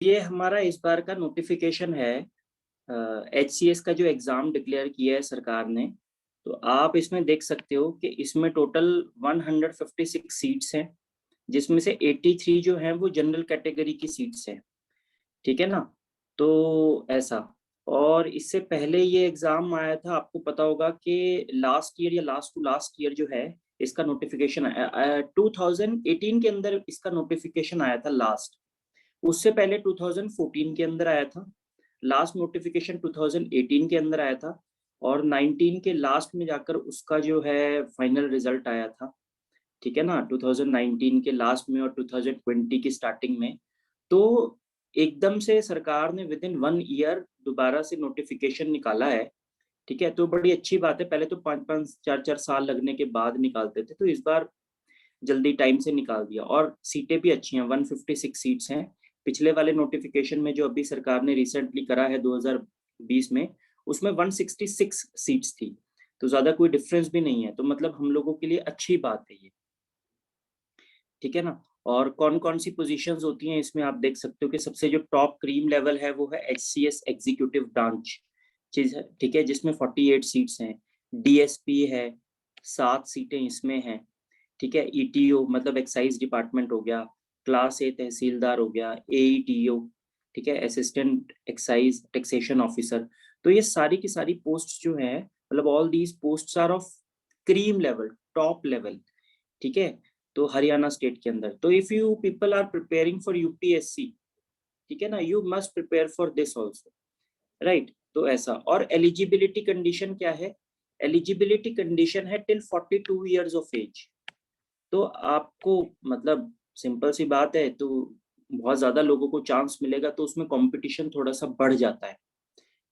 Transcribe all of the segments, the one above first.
ये हमारा इस बार का नोटिफिकेशन है। HCS का जो एग्जाम डिक्लेयर किया है सरकार ने, तो आप इसमें देख सकते हो कि इसमें टोटल 156 सीट्स हैं, जिसमें से 83 जो हैं वो जनरल कैटेगरी की सीट्स हैं। ठीक है ना। तो ऐसा, और इससे पहले ये एग्जाम आया था, आपको पता होगा कि लास्ट ईयर या लास्ट टू लास्ट ईयर जो है इसका नोटिफिकेशन आया 2018 के अंदर, इसका नोटिफिकेशन आया था लास्ट। उससे पहले 2014 के अंदर आया था, लास्ट नोटिफिकेशन 2018 के अंदर आया था, और 19 के लास्ट में जाकर उसका जो है फाइनल रिजल्ट आया था। ठीक है ना, 2019 के लास्ट में और 2020 की स्टार्टिंग में। तो एकदम से सरकार ने विद इन 1 ईयर दोबारा से नोटिफिकेशन निकाला है। ठीक है, तो बड़ी अच्छी बात है। पहले तो 5-5 4-4 साल लगने के बाद निकालते थे, तो इस बार जल्दी टाइम से निकाल दिया, और सीटें भी अच्छी हैं, 156 सीट्स हैं। पिछले वाले नोटिफिकेशन में जो अभी सरकार ने रिसेंटली करा है 2020 में, उसमें 166 सीट्स थी, तो ज्यादा कोई डिफरेंस भी नहीं है। तो मतलब हम लोगों के लिए अच्छी बात है ये। ठीक है ना। और कौन कौन सी पोजीशंस होती हैं इसमें आप देख सकते हो कि सबसे जो टॉप क्रीम लेवल है वो है HCS एग्जीक्यूटिव ब्रांच चीज है। ठीक है, जिसमें 48 सीट्स हैं। DSP है, 7 सीटें इसमें हैं। ठीक है, ETO मतलब एक्साइज डिपार्टमेंट हो गया, क्लास A तहसीलदार हो गया, AETO, ठीक है, असिस्टेंट एक्साइज टैक्सेशन ऑफिसर। तो ये सारी की सारी पोस्ट जो है, मतलब all these posts are of cream level, top level. ठीक है, तो हरियाणा स्टेट के अंदर। तो if you people are preparing for UPSC, ठीक है ना, you must prepare for this also, right. तो ऐसा, और एलिजिबिलिटी कंडीशन क्या है? एलिजिबिलिटी कंडीशन है टिल 42 ईयर्स ऑफ एज। तो आपको मतलब सिंपल सी बात है, तो बहुत ज्यादा लोगों को चांस मिलेगा, तो उसमें कंपटीशन थोड़ा सा बढ़ जाता है।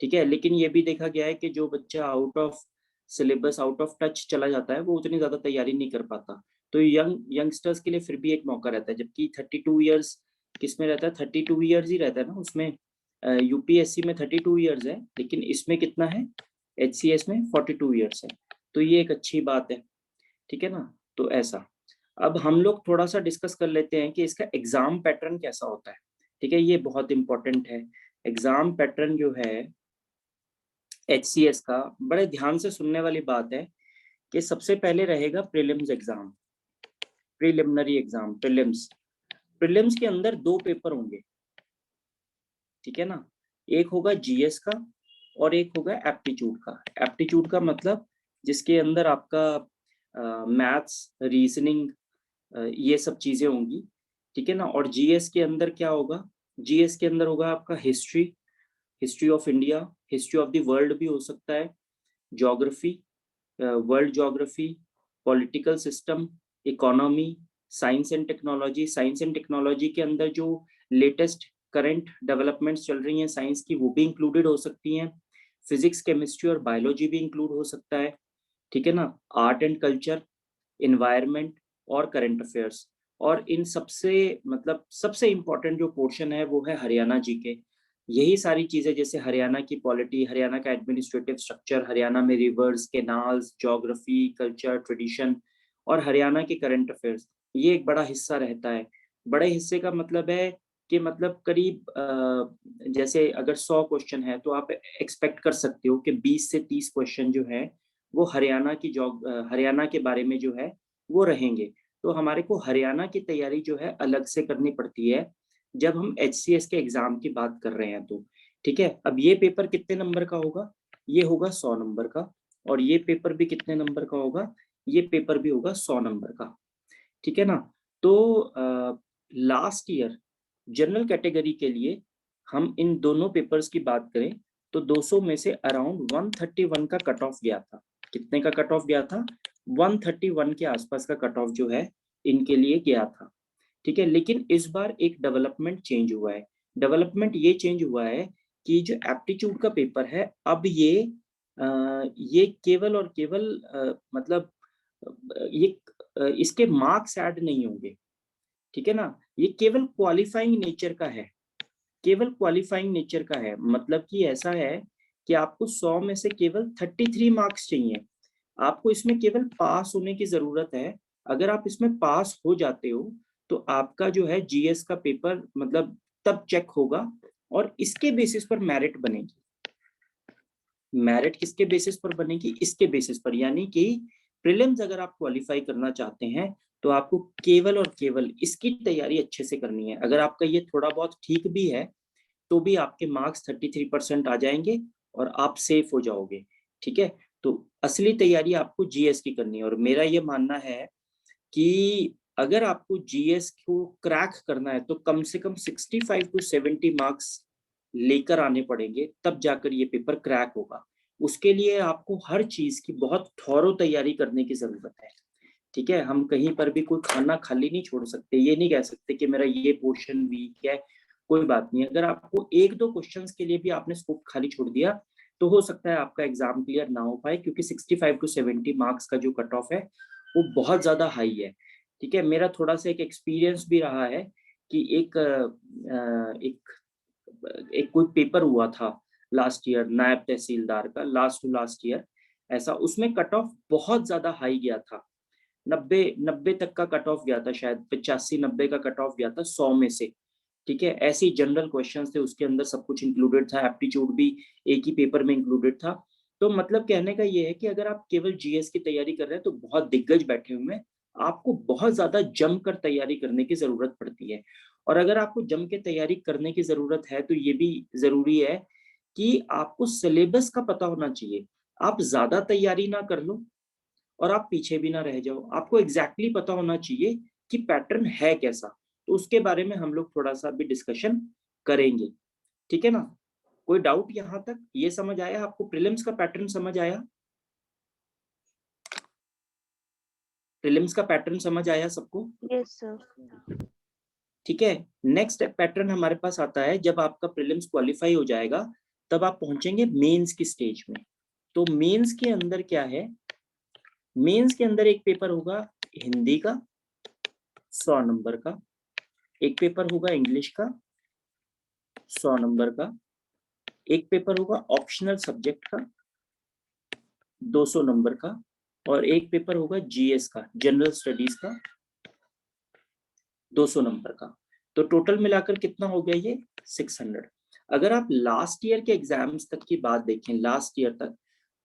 ठीक है, लेकिन ये भी देखा गया है कि जो बच्चा out of syllabus, out of touch चला जाता है, वो उतनी ज्यादा तैयारी नहीं कर पाता। तो यंगस्टर्स के लिए फिर भी एक मौका रहता है, जबकि 32 ईयर्स किस में रहता है? 32 ईयर्स ही रहता है ना उसमें। UPSC में 32 ईयर्स है, लेकिन इसमें कितना है? HCS में 42 ईयर्स है। तो ये एक अच्छी बात है। ठीक है ना। तो ऐसा, अब हम लोग थोड़ा सा डिस्कस कर लेते हैं कि इसका एग्जाम पैटर्न कैसा होता है। ठीक है, ये बहुत इंपॉर्टेंट है। एग्जाम पैटर्न जो है HCS का, बड़े ध्यान से सुनने वाली बात है कि सबसे पहले रहेगा prelims exam, preliminary exam, prelims. Prelims के अंदर 2 पेपर होंगे। ठीक है ना, एक होगा GS का और एक होगा एप्टीट्यूड का। एप्टीट्यूड का मतलब जिसके अंदर आपका मैथ्स, रीजनिंग, ये सब चीजें होंगी। ठीक है ना। और GS के अंदर क्या होगा? GS के अंदर होगा आपका history, history of India, history of the world भी हो सकता है, geography, world geography, political system, economy, science and technology. Science and technology के अंदर जो लेटेस्ट करंट डेवलपमेंट्स चल रही हैं साइंस की, वो भी इंक्लूडेड हो सकती हैं। फिजिक्स, केमिस्ट्री और बायोलॉजी भी इंक्लूड हो सकता है। ठीक है ना। आर्ट एंड कल्चर, इन्वायरमेंट और करंट अफेयर्स। और इन सबसे मतलब सबसे इम्पोर्टेंट जो पोर्शन है वो है हरियाणा जीके। यही सारी चीजें, जैसे हरियाणा की पॉलिटी, हरियाणा का एडमिनिस्ट्रेटिव स्ट्रक्चर, हरियाणा में reverse, canals, geography, culture, tradition, और हरियाणा के करंट अफेयर्स, ये एक बड़ा हिस्सा रहता है। बड़े हिस्से का मतलब है कि मतलब करीब जैसे अगर 100 क्वेश्चन है, तो आप एक्सपेक्ट कर सकते हो कि 20 से 30 क्वेश्चन जो है वो हरियाणा के बारे में जो है वो रहेंगे। तो हमारे को हरियाणा की तैयारी जो है अलग से करनी पड़ती है जब हम HCS के एग्जाम की बात कर रहे हैं तो। ठीक है, अब ये पेपर कितने नंबर का होगा? ये होगा 100 नंबर का। और ये पेपर भी कितने नंबर का होगा? ये पेपर भी होगा 100 नंबर का। ठीक है ना। तो लास्ट ईयर जनरल कैटेगरी के लिए हम इन दोनों पेपर्स की बात करें तो 200 में से अराउंड 131 का कट ऑफ गया था। कितने का कट ऑफ गया था? 131 के आसपास का कट ऑफ जो है इनके लिए गया था। ठीक है, लेकिन इस बार एक डेवलपमेंट चेंज हुआ है। डेवलपमेंट ये चेंज हुआ है कि जो एप्टीट्यूड का पेपर है, अब ये केवल और केवल मतलब ये इसके मार्क्स ऐड नहीं होंगे। ठीक है ना, ये केवल क्वालिफाइंग नेचर का है, केवल क्वालिफाइंग नेचर का है। मतलब कि ऐसा है कि आपको 100 में से केवल 33 मार्क्स चाहिए। आपको इसमें केवल पास होने की जरूरत है। अगर आप इसमें पास हो जाते हो तो आपका जो है GS का पेपर मतलब तब चेक होगा और इसके बेसिस पर मेरिट बनेगी। मेरिट किसके बेसिस पर बनेगी? इसके बेसिस पर, यानी कि प्रीलिम्स अगर आप क्वालिफाई करना चाहते हैं तो आपको केवल और केवल इसकी तैयारी अच्छे से करनी है। अगर आपका ये थोड़ा बहुत ठीक भी है तो भी आपके मार्क्स 33% आ जाएंगे और आप सेफ हो जाओगे। ठीक है, तो असली तैयारी आपको जीएस की करनी है। और मेरा ये मानना है कि अगर आपको जीएस को क्रैक करना है तो कम से कम 65 to 70 मार्क्स लेकर आने पड़ेंगे, तब जाकर ये पेपर क्रैक होगा। उसके लिए आपको हर चीज की बहुत थॉरो तैयारी करने की जरूरत है। ठीक है, हम कहीं पर भी कोई खाना खाली नहीं छोड़ सकते। ये नहीं कह सकते कि मेरा ये पोर्शन वीक है, कोई बात नहीं। अगर आपको एक दो क्वेश्चंस के लिए भी आपने स्कोप खाली छोड़ दिया तो हो सकता है आपका एग्जाम क्लियर ना हो पाए, क्योंकि 65 to 70 मार्क्स का जो कट ऑफ है वो बहुत ज्यादा हाई है। ठीक है, मेरा थोड़ा सा एक एक्सपीरियंस भी रहा है कि एक कोई पेपर हुआ था लास्ट ईयर नायब तहसीलदार का, लास्ट टू लास्ट ईयर ऐसा, उसमें कट ऑफ बहुत ज्यादा हाई गया था। 90 तक का कट ऑफ गया था, शायद 85-90 का कट ऑफ गया था 100 में से। ठीक है, ऐसे ही जनरल क्वेश्चंस थे, उसके अंदर सब कुछ इंक्लूडेड था, एप्टीट्यूड भी एक ही पेपर में इंक्लूडेड था। तो मतलब कहने का ये है कि अगर आप केवल जीएस की तैयारी कर रहे हैं तो बहुत दिग्गज बैठे हुए हैं, आपको बहुत ज्यादा जमकर तैयारी करने की जरूरत पड़ती है। और अगर आपको जम के तैयारी करने की जरूरत है तो ये भी जरूरी है कि आपको सिलेबस का पता होना चाहिए। आप ज्यादा तैयारी ना कर लो और आप पीछे भी ना रह जाओ, आपको एग्जैक्टली पता होना चाहिए कि पैटर्न है कैसा। तो उसके बारे में हम लोग थोड़ा सा भी डिस्कशन करेंगे। ठीक है ना? कोई डाउट यहाँ तक? ये समझ आया आपको? प्रीलिम्स का पैटर्न समझ आया? प्रीलिम्स का पैटर्न समझ आया सबको? Yes sir. ठीक है, नेक्स्ट पैटर्न हमारे पास आता है, जब आपका प्रीलिम्स क्वालिफाई हो जाएगा तब आप पहुंचेंगे मेंस की स्टेज में। तो मेंस के अंदर क्या है? मेंस के अंदर एक पेपर होगा हिंदी का 100 नंबर का, एक पेपर होगा इंग्लिश का 100 नंबर का, एक पेपर होगा ऑप्शनल सब्जेक्ट का 200 नंबर का, और एक पेपर होगा जीएस का, जनरल स्टडीज का 200 नंबर का। तो टोटल मिलाकर कितना हो गया ये? 600। अगर आप लास्ट ईयर के एग्जाम्स तक की बात देखें, लास्ट ईयर तक,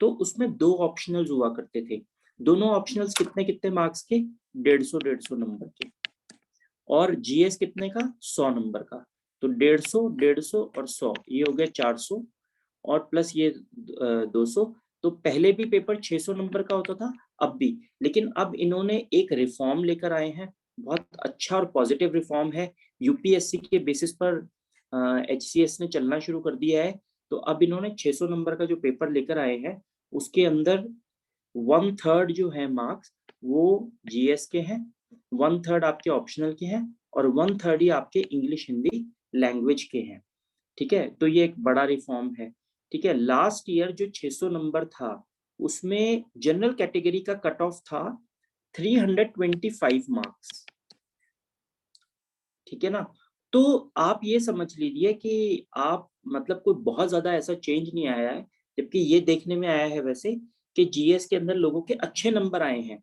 तो उसमें 2 ऑप्शनल्स हुआ करते थे। दोनों ऑप्शनल्स कितने कितने मार्क्स के? 150 नंबर के। और जीएस कितने का? 100 नंबर का। तो 150 और 100 ये हो गया 400, और प्लस ये 200। तो पहले भी पेपर 600 नंबर का होता था, अब भी। लेकिन अब इन्होंने एक रिफॉर्म लेकर आए हैं, बहुत अच्छा और पॉजिटिव रिफॉर्म है। यूपीएससी के बेसिस पर एचसीएस ने चलना शुरू कर दिया है। तो अब इन्होंने 600 नंबर का जो पेपर लेकर आए हैं उसके अंदर 1/3 जो है मार्क्स वो जीएस के हैं, 1/3 आपके ऑप्शनल के हैं, और 1/3 ही आपके इंग्लिश हिंदी लैंग्वेज के हैं। ठीक है, तो ये एक बड़ा रिफॉर्म है। ठीक है, लास्ट ईयर जो 600 नंबर था उसमें जनरल कैटेगरी का कट ऑफ था 325 मार्क्स। ठीक है ना? तो आप ये समझ लीजिए कि आप मतलब कोई बहुत ज्यादा ऐसा चेंज नहीं आया है, जबकि ये देखने में आया है वैसे कि जीएस के अंदर लोगों के अच्छे नंबर आए हैं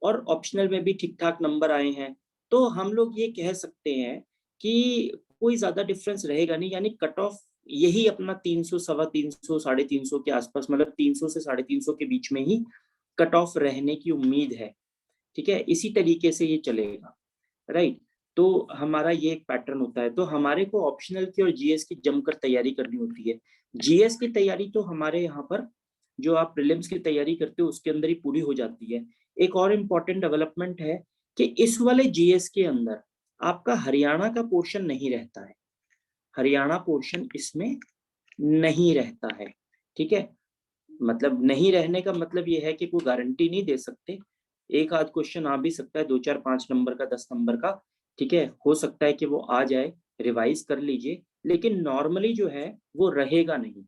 और ऑप्शनल में भी ठीक ठाक नंबर आए हैं। तो हम लोग ये कह सकते हैं कि कोई ज्यादा डिफरेंस रहेगा नहीं, यानी कट ऑफ यही अपना 300, 350, 350 के आसपास, मतलब 300 से 350 के बीच में ही कट ऑफ रहने की उम्मीद है। ठीक है, इसी तरीके से ये चलेगा, राइट? तो हमारा ये एक पैटर्न होता है। तो हमारे को ऑप्शनल की और जीएस की जमकर तैयारी करनी होती है। जीएस की तैयारी तो हमारे यहाँ पर जो आप प्रीलिम्स की तैयारी करते हो उसके अंदर ही पूरी हो जाती है। एक और इम्पॉर्टेंट डेवलपमेंट है कि इस वाले जीएस के अंदर आपका हरियाणा का पोर्शन नहीं रहता है। हरियाणा पोर्शन इसमें नहीं रहता है। ठीक है, मतलब नहीं रहने का मतलब ये है कि कोई गारंटी नहीं दे सकते। एक आध क्वेश्चन आ भी सकता है, 2 4 5 नंबर का, 10 नंबर का। ठीक है, हो सकता है कि वो आ जाए, रिवाइज कर लीजिए, लेकिन नॉर्मली जो है वो रहेगा नहीं।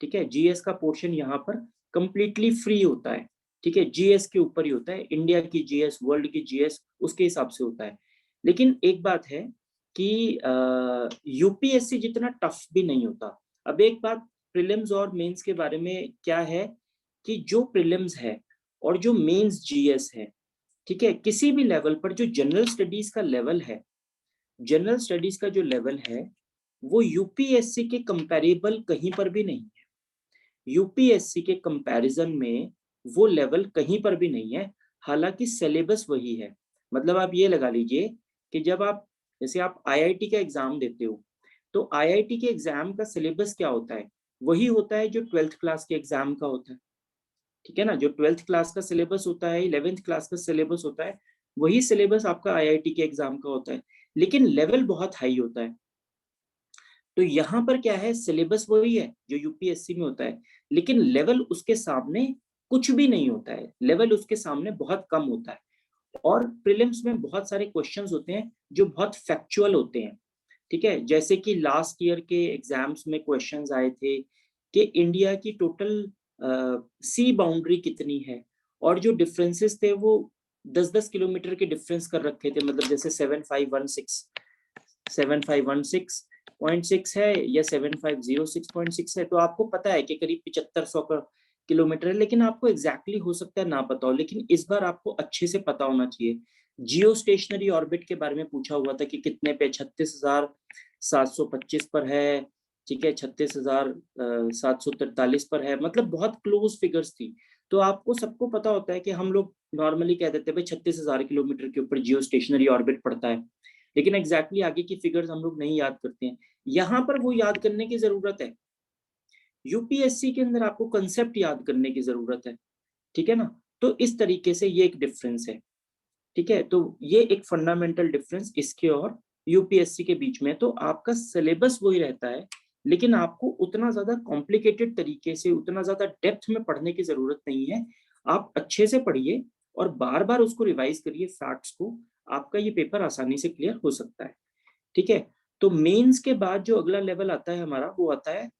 ठीक है, जीएस का पोर्शन यहाँ पर कंप्लीटली फ्री होता है। ठीक है, जीएस के ऊपर ही होता है, इंडिया की जीएस, वर्ल्ड की जीएस, उसके हिसाब से होता है। लेकिन एक बात है कि यूपीएससी जितना टफ भी नहीं होता। अब एक बात प्रीलिम्स और मेंस के बारे में क्या है कि जो प्रीलिम्स है और जो मेंस जीएस है, ठीक है, किसी भी लेवल पर जो जनरल स्टडीज का लेवल है, जनरल स्टडीज का जो लेवल है वो यूपीएससी के कंपैरेबल कहीं पर भी नहीं है। यूपीएससी के कंपैरिजन में वो लेवल कहीं पर भी नहीं है, हालांकि सिलेबस वही है। मतलब आप ये लगा लीजिए कि जब आप, जैसे आप आईआईटी का एग्जाम देते हो, तो आईआईटी के एग्जाम का सिलेबस क्या होता है? वही होता है जो 12th क्लास के एग्जाम का होता है, ठीक है ना। जो 12th क्लास का सिलेबस होता है, 11th क्लास का सिलेबस होता है, वही सिलेबस आपका आईआईटी के एग्जाम का होता है, लेकिन लेवल बहुत हाई होता है। तो यहाँ पर क्या है, सिलेबस वही है जो यूपीएससी में होता है, लेकिन लेवल उसके सामने कुछ भी नहीं होता है, लेवल उसके सामने बहुत कम होता है। और प्रीलिम्स में बहुत सारे क्वेश्चंस होते हैं जो बहुत फैक्चुअल होते हैं, ठीक है। जैसे कि लास्ट ईयर के एग्जाम्स में क्वेश्चंस आए थे कि इंडिया की टोटल सी बाउंड्री कितनी है, और जो डिफरेंसेस थे वो 10-10 किलोमीटर के डिफरेंस कर रखे थे। मतलब जैसे 7516.6 है या 7506.6 है, तो आपको पता है कि करीब 7500 का किलोमीटर है, लेकिन आपको एग्जैक्टली हो सकता है ना पता हो, लेकिन इस बार आपको अच्छे से पता होना चाहिए। जियो स्टेशनरी ऑर्बिट के बारे में पूछा हुआ था कि कितने पे, 36,725 पर है, ठीक है, 36,743 पर है, मतलब बहुत क्लोज फिगर्स थी। तो आपको सबको पता होता है कि हम लोग नॉर्मली कह देते हैं भाई 36,000 किलोमीटर के ऊपर जियो स्टेशनरी ऑर्बिट पड़ता है, लेकिन एग्जैक्टली आगे की फिगर्स हम लोग नहीं याद करते हैं। यहाँ पर वो याद करने की जरूरत है, यूपीएससी के अंदर आपको कंसेप्ट याद करने की जरूरत है, ठीक है ना। तो इस तरीके से ये एक डिफरेंस है, ठीक है। तो ये एक फंडामेंटल डिफरेंस इसके और यूपीएससी के बीच में। तो आपका सिलेबस वही रहता है, लेकिन आपको उतना ज्यादा कॉम्प्लिकेटेड तरीके से, उतना ज्यादा डेप्थ में पढ़ने की जरूरत नहीं है। आप अच्छे से पढ़िए और बार बार उसको रिवाइज करिए फैक्ट्स को, आपका ये पेपर आसानी से क्लियर हो सकता है, ठीक है। तो मेंस के बाद जो अगला लेवल आता है हमारा, वो आता है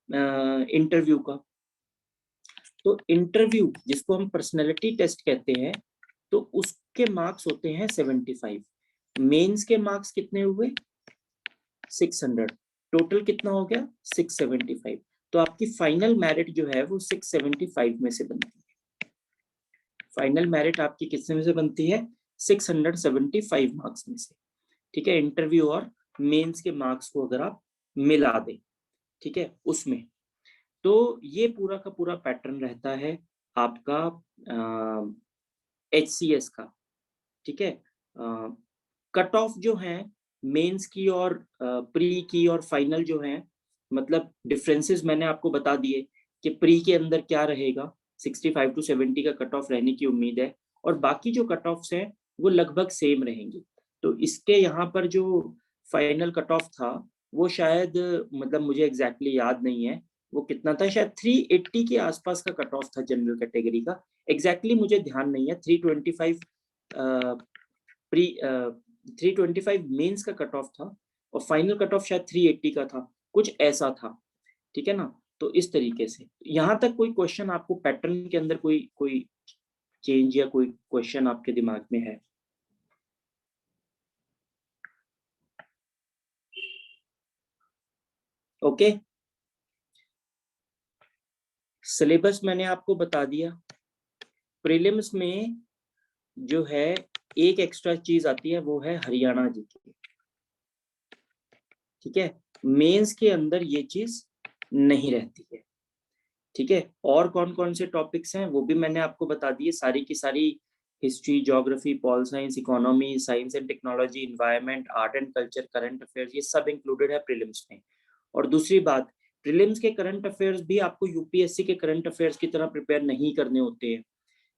इंटरव्यू का। तो इंटरव्यू, जिसको हम पर्सनैलिटी टेस्ट कहते हैं, तो उसके मार्क्स होते हैं 75। मेंस के मार्क्स कितने हुए? 600। टोटल कितना हो गया? 675। तो आपकी फाइनल मेरिट जो है वो 675 में से बनती है। फाइनल मेरिट आपकी कितने में से बनती है? 675 मार्क्स में से, ठीक है। इंटरव्यू और मेंस के मार्क्स को अगर आप मिला दें, ठीक है, उसमें। तो ये पूरा का पूरा पैटर्न रहता है आपका HCS का, ठीक है। कट ऑफ जो है मेंस की और प्री की और फाइनल जो है, मतलब डिफरेंसेस मैंने आपको बता दिए कि प्री के अंदर क्या रहेगा, 65 to 70 का कट ऑफ रहने की उम्मीद है, और बाकी जो कट ऑफ्स हैं वो लगभग सेम रहेंगे। तो इसके यहाँ पर जो फाइनल कट ऑफ था वो शायद, मतलब मुझे एग्जैक्टली याद नहीं है वो कितना था, शायद 380 के आसपास का कट ऑफ था जनरल कैटेगरी का। एग्जैक्टली मुझे ध्यान नहीं है। 325 प्री 325 मेंस का कट ऑफ था, और फाइनल कट ऑफ शायद 380 का था, कुछ ऐसा था, ठीक है ना। तो इस तरीके से यहाँ तक कोई क्वेश्चन आपको पैटर्न के अंदर कोई कोई चेंज या कोई क्वेश्चन आपके दिमाग में है? ओके, सिलेबस मैंने आपको बता दिया। प्रीलिम्स में जो है एक एक्स्ट्रा चीज आती है, वो है हरियाणा जीके, ठीक है। मेंस के अंदर ये चीज नहीं रहती है, ठीक है। और कौन कौन से टॉपिक्स हैं वो भी मैंने आपको बता दिए, सारी की सारी। History, geography, pol science, economy, science and technology, environment, art and culture, current affairs, ये सब इंक्लूडेड है प्रीलिम्स में। और दूसरी बात, प्रीलिम्स के करंट अफेयर्स भी आपको यूपीएससी के करंट अफेयर्स की तरह प्रिपेयर नहीं करने होते हैं,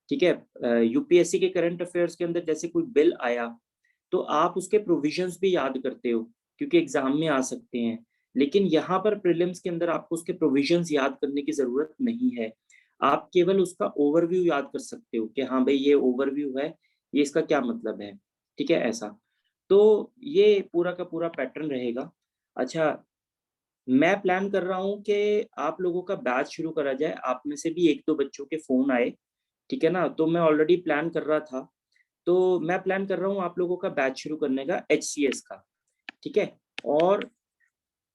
ठीक है। यूपीएससी के करंट अफेयर्स के अंदर जैसे कोई बिल आया, तो आप उसके प्रोविजंस भी याद करते हो क्योंकि एग्जाम में आ सकते हैं, लेकिन यहाँ पर प्रीलिम्स के अंदर आपको उसके प्रोविजंस याद करने की जरूरत नहीं है। आप केवल उसका ओवरव्यू याद कर सकते हो कि हाँ भाई ये ओवरव्यू है, ये इसका क्या मतलब है, ठीक है, ऐसा। तो ये पूरा का पूरा पैटर्न रहेगा। अच्छा, मैं प्लान कर रहा हूँ कि आप लोगों का बैच शुरू करा जाए। आप में से भी एक दो बच्चों के फोन आए, ठीक है ना, तो मैं ऑलरेडी प्लान कर रहा था। तो मैं प्लान कर रहा हूँ आप लोगों का बैच शुरू करने का HCS का, ठीक है। और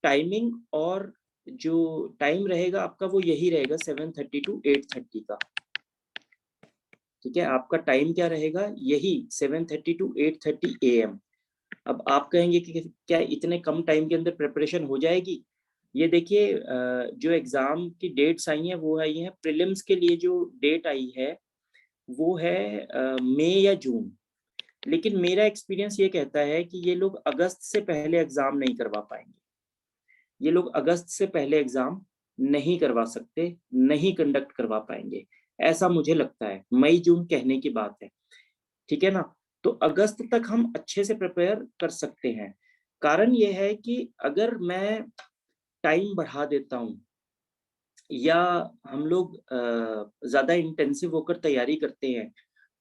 टाइमिंग और जो टाइम रहेगा आपका वो यही रहेगा 7:30 to 8:30 का, ठीक है। आपका टाइम क्या रहेगा? यही 7:30 to 8:30 AM। अब आप कहेंगे कि क्या इतने कम टाइम के अंदर प्रिपरेशन हो जाएगी? ये देखिए, जो एग्जाम की डेट्स आई हैं वो आई हैं, प्रीलिम्स के लिए जो डेट आई है वो है मई या जून। लेकिन मेरा एक्सपीरियंस ये कहता है कि ये लोग अगस्त से पहले एग्जाम नहीं करवा पाएंगे। ये लोग अगस्त से पहले एग्जाम नहीं करवा सकते, नहीं कंडक्ट करवा पाएंगे, ऐसा मुझे लगता है। मई जून कहने की बात है, ठीक है ना? तो अगस्त तक हम अच्छे से प्रिपेयर कर सकते हैं। कारण ये है कि अगर मैं टाइम बढ़ा देता हूँ या हम लोग ज्यादा इंटेंसिव होकर तैयारी करते हैं,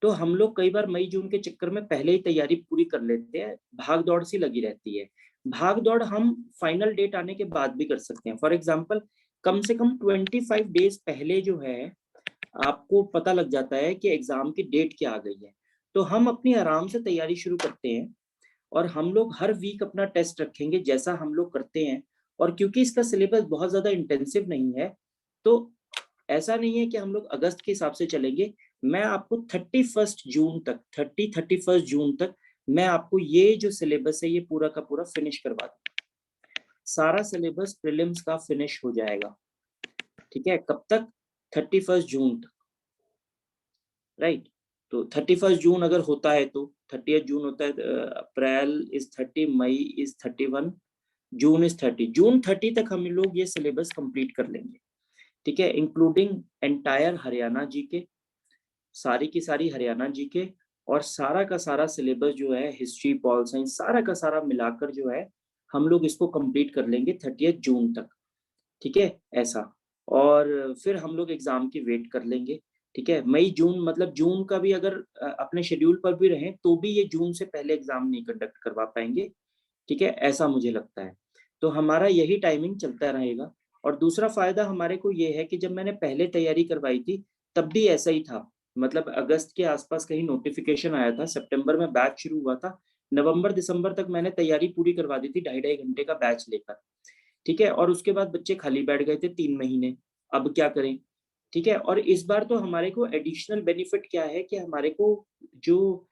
तो हम लोग कई बार मई जून के चक्कर में पहले ही तैयारी पूरी कर लेते हैं, भाग दौड़ सी लगी रहती है। भाग दौड़ हम फाइनल डेट आने के बाद भी कर सकते हैं। फॉर एग्जाम्पल, कम से कम 25 डेज पहले जो है आपको पता लग जाता है कि एग्जाम की डेट क्या आ गई है, तो हम अपनी आराम से तैयारी शुरू करते हैं और हम लोग हर वीक अपना टेस्ट रखेंगे जैसा हम लोग करते हैं। और क्योंकि इसका सिलेबस बहुत ज्यादा इंटेंसिव नहीं है, तो ऐसा नहीं है कि हम लोग अगस्त के हिसाब से चलेंगे। मैं आपको 31 जून तक मैं आपको ये जो सिलेबस है ये पूरा का पूरा फिनिश करवा दूंगा। सारा सिलेबस प्रीलिम्स का फिनिश हो जाएगा, ठीक है? कब तक? 31 जून तक, राइट? तो 31 जून अगर होता है तो 30 जून होता है, April is 30, May is 31, June is 30। जून 30 तक हम लोग ये सिलेबस कंप्लीट कर लेंगे, ठीक है? इंक्लूडिंग एंटायर हरियाणा जी के, सारी की सारी हरियाणा जी के, और सारा का सारा सिलेबस जो है हिस्ट्री पॉल साइंस सारा का सारा मिलाकर जो है हम लोग इसको कंप्लीट कर लेंगे 30 जून तक, ठीक है? ऐसा। और फिर हम लोग एग्जाम की वेट कर लेंगे, ठीक है? मई जून मतलब जून का भी अगर अपने शेड्यूल पर भी रहें तो भी ये जून से पहले एग्जाम नहीं कंडक्ट करवा पाएंगे, ठीक है? ऐसा मुझे लगता है। तो हमारा यही टाइमिंग चलता रहेगा। और दूसरा फायदा हमारे को ये है कि जब मैंने पहले तैयारी करवाई थी तब भी ऐसा ही था। मतलब अगस्त के आसपास कहीं नोटिफिकेशन आया था, सितंबर में बैच शुरू हुआ था, नवंबर दिसंबर तक मैंने तैयारी पूरी करवा दी थी 2.5-2.5 घंटे का बैच लेकर, ठीक है? और उसके बाद बच्चे खाली बैठ गए थे 3 महीने। अब क्या करें, ठीक है? और इस बार तो हमारे को एडिशनल बेनिफिट क्या है कि हमारे को जो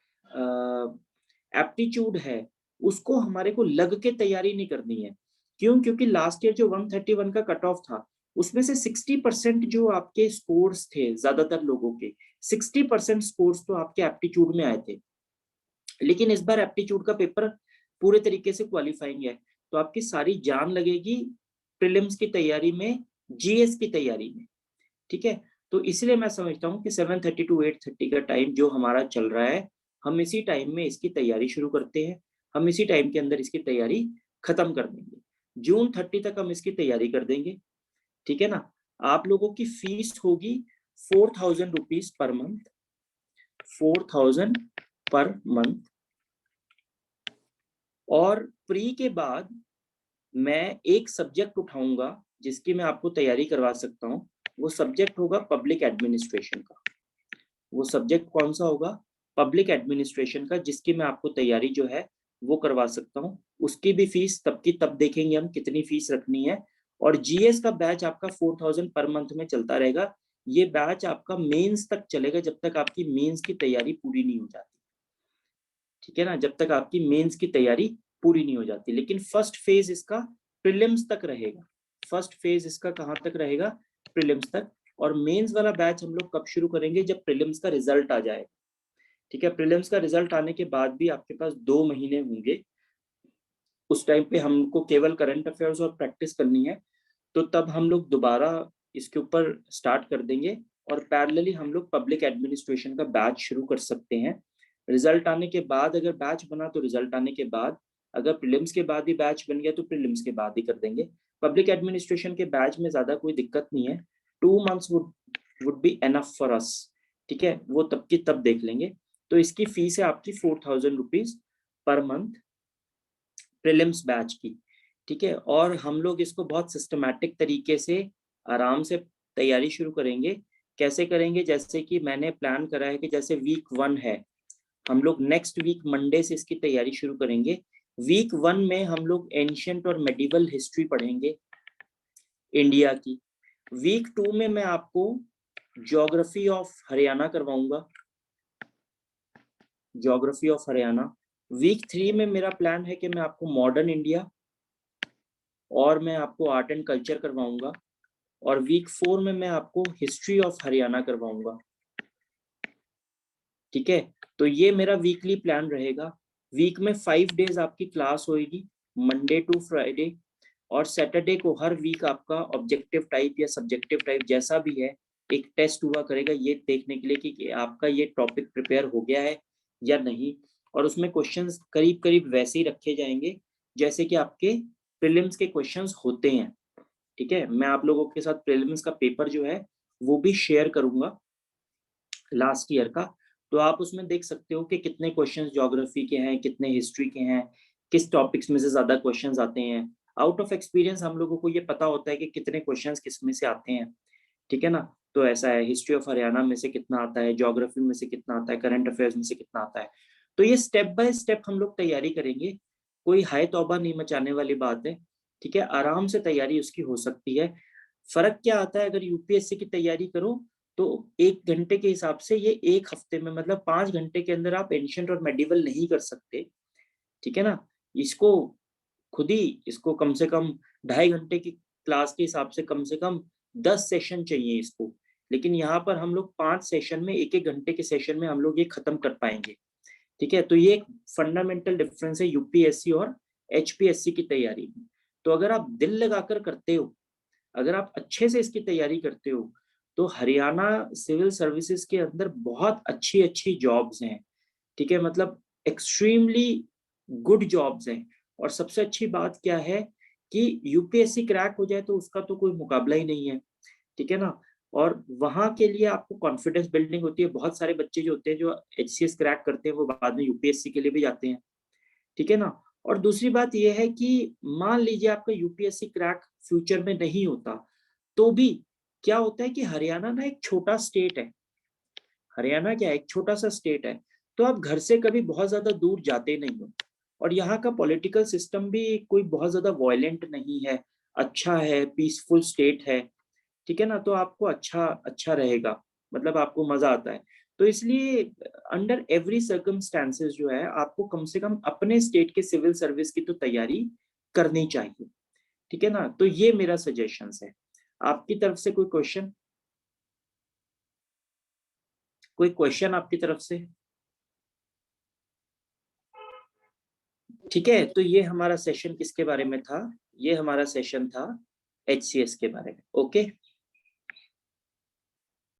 एप्टीट्यूड है उसको हमारे को लग के तैयारी नहीं करनी है। क्यों? क्योंकि लास्ट ईयर जो 131 का कट ऑफ था उसमें से 60% जो आपके स्कोर्स थे, ज्यादातर लोगों के 60% स्कोर्स तो आपके एप्टीट्यूड में आए थे। लेकिन इस बार एप्टीट्यूड का पेपर पूरे तरीके से क्वालिफाइंग है, तो आपकी सारी जान लगेगी प्रीलिम्स की तैयारी में, जीएस की तैयारी में, ठीक है? तो इसलिए मैं समझता हूँ कि 7:30 to 8:30 का टाइम जो हमारा चल रहा है, हम इसी टाइम में इसकी तैयारी शुरू करते हैं। हम इसी टाइम के अंदर इसकी तैयारी खत्म कर देंगे। जून 30 तक हम इसकी तैयारी कर देंगे, ठीक है ना? आप लोगों की फीस होगी 4,000 rupees per month, 4,000 per month. और प्री के बाद मैं एक सब्जेक्ट उठाऊंगा जिसकी मैं आपको तैयारी करवा सकता हूँ। वो सब्जेक्ट होगा पब्लिक एडमिनिस्ट्रेशन का। वो सब्जेक्ट कौन सा होगा? पब्लिक एडमिनिस्ट्रेशन का, जिसकी मैं आपको तैयारी जो है वो करवा सकता हूँ। उसकी भी फीस तब की तब देखेंगे हम कितनी फीस रखनी है। और जीएस का बैच आपका 4,000 पर मंथ में चलता रहेगा। ये बैच आपका मेंस तक चलेगा, जब तक आपकी मेंस की तैयारी पूरी नहीं हो जाती, ठीक है ना? जब तक आपकी मेंस की तैयारी पूरी नहीं हो जाती। लेकिन फर्स्ट फेज इसका प्रीलिम्स तक रहेगा। फर्स्ट फेज इसका कहाँ तक रहेगा? प्रीलिम्स तक। और मेंस वाला बैच हम लोग कब शुरू करेंगे? जब प्रीलिम्स का रिजल्ट आ जाए, ठीक है? प्रीलिम्स का रिजल्ट आने के बाद भी आपके पास 2 महीने होंगे। उस टाइम पे हमको केवल करंट अफेयर्स और प्रैक्टिस करनी है, तो तब हम लोग दोबारा इसके ऊपर स्टार्ट कर देंगे। और पैरेलली हम लोग पब्लिक एडमिनिस्ट्रेशन का बैच शुरू कर सकते हैं। रिजल्ट आने के बाद अगर बैच बना तो रिजल्ट आने के बाद, अगर प्रीलिम्स के बाद ही बैच बन गया तो प्रीलिम्स के बाद ही कर देंगे। पब्लिक एडमिनिस्ट्रेशन के बैच में ज्यादा कोई दिक्कत नहीं है, 2 months would be enough for us, ठीक है? वो तब की तब देख लेंगे। तो इसकी फीस है आपकी 4,000 rupees per month, prelims batch की, ठीक है? और हम लोग इसको बहुत सिस्टमैटिक तरीके से आराम से तैयारी शुरू करेंगे। कैसे करेंगे? जैसे कि मैंने प्लान करा है कि जैसे वीक 1 है, हम लोग नेक्स्ट वीक मंडे से इसकी तैयारी शुरू करेंगे। वीक 1 में हम लोग एंशियंट और मेडिवल हिस्ट्री पढ़ेंगे इंडिया की। वीक 2 में मैं आपको ज्योग्राफी ऑफ हरियाणा करवाऊंगा, ज्योग्राफी ऑफ हरियाणा। वीक 3 में मेरा प्लान है कि मैं आपको मॉडर्न इंडिया और मैं आपको आर्ट एंड कल्चर करवाऊंगा, और वीक 4 में मैं आपको हिस्ट्री ऑफ हरियाणा करवाऊंगा। ठीक है, तो ये मेरा वीकली प्लान रहेगा। वीक में 5 डेज आपकी क्लास होएगी, मंडे टू फ्राइडे, और सैटरडे को हर वीक आपका ऑब्जेक्टिव टाइप या सब्जेक्टिव टाइप जैसा भी है एक टेस्ट हुआ करेगा, ये देखने के लिए कि आपका ये टॉपिक प्रिपेयर हो गया है या नहीं। और उसमें क्वेश्चंस करीब करीब वैसे ही रखे जाएंगे जैसे कि आपके प्रीलिम्स के क्वेश्चंस होते हैं। ठीक है, मैं आप लोगों के साथ प्रीलिम्स का पेपर जो है वो भी शेयर करूंगा लास्ट ईयर का, तो आप उसमें देख सकते हो कि कितने क्वेश्चंस ज्योग्राफी के हैं, कितने हिस्ट्री के हैं, किस टॉपिक्स में से ज्यादा क्वेश्चंस आते हैं। आउट ऑफ एक्सपीरियंस हम लोगों को ये पता होता है कि कितने क्वेश्चंस किस में से आते हैं। ठीक है ना, तो ऐसा है, हिस्ट्री ऑफ हरियाणा में से कितना आता है, ज्योग्राफी में से कितना आता है, करंट अफेयर्स में से कितना आता है। तो ये स्टेप बाय स्टेप हम लोग तैयारी करेंगे, कोई हाय तौबा नहीं मचाने वाली बात है। ठीक है, आराम से तैयारी उसकी हो सकती है। फर्क क्या आता है, अगर यूपीएससी की तैयारी करो तो 1 घंटे के हिसाब से ये 1 हफ्ते में, मतलब 5 घंटे के अंदर आप एंशिएंट और मेडिवल नहीं कर सकते। ठीक है ना, इसको खुद ही इसको कम से कम 2.5 घंटे की क्लास के हिसाब से कम 10 सेशन चाहिए इसको, लेकिन यहाँ पर हम लोग 5 सेशन में, 1-1 घंटे के सेशन में हम लोग ये खत्म कर पाएंगे। ठीक है, तो ये एक फंडामेंटल डिफरेंस है यूपीएससी और एचपीएससी की तैयारी में। तो अगर आप दिल लगाकर करते हो, अगर आप अच्छे से इसकी तैयारी करते हो, तो हरियाणा सिविल सर्विसेज के अंदर बहुत अच्छी अच्छी जॉब्स हैं। ठीक है, मतलब एक्सट्रीमली गुड जॉब्स हैं। और सबसे अच्छी बात क्या है कि यूपीएससी क्रैक हो जाए तो उसका तो कोई मुकाबला ही नहीं है। ठीक है ना, और वहां के लिए आपको कॉन्फिडेंस बिल्डिंग होती है। बहुत सारे बच्चे जो होते हैं जो एचसीएस क्रैक करते हैं वो बाद में यूपीएससी के लिए भी जाते हैं। ठीक है ना, और दूसरी बात यह है कि मान लीजिए आपका यूपीएससी क्रैक फ्यूचर में नहीं होता, तो भी क्या होता है कि हरियाणा ना एक छोटा स्टेट है। हरियाणा क्या है, एक छोटा सा स्टेट है, तो आप घर से कभी बहुत ज्यादा दूर जाते नहीं हो। और यहाँ का पॉलिटिकल सिस्टम भी कोई बहुत ज्यादा वायलेंट नहीं है, अच्छा है, पीसफुल स्टेट है। ठीक है ना, तो आपको अच्छा अच्छा रहेगा, मतलब आपको मजा आता है। तो इसलिए अंडर एवरी सर्कमस्टांसेस जो है आपको कम से कम अपने स्टेट के सिविल सर्विस की तो तैयारी करनी चाहिए। ठीक है ना, तो ये मेरा सजेशन है। आपकी तरफ से कोई क्वेश्चन, कोई क्वेश्चन आपकी तरफ से? ठीक है, तो ये हमारा सेशन किसके बारे में था? ये हमारा सेशन था एचसीएस के बारे में। ओके।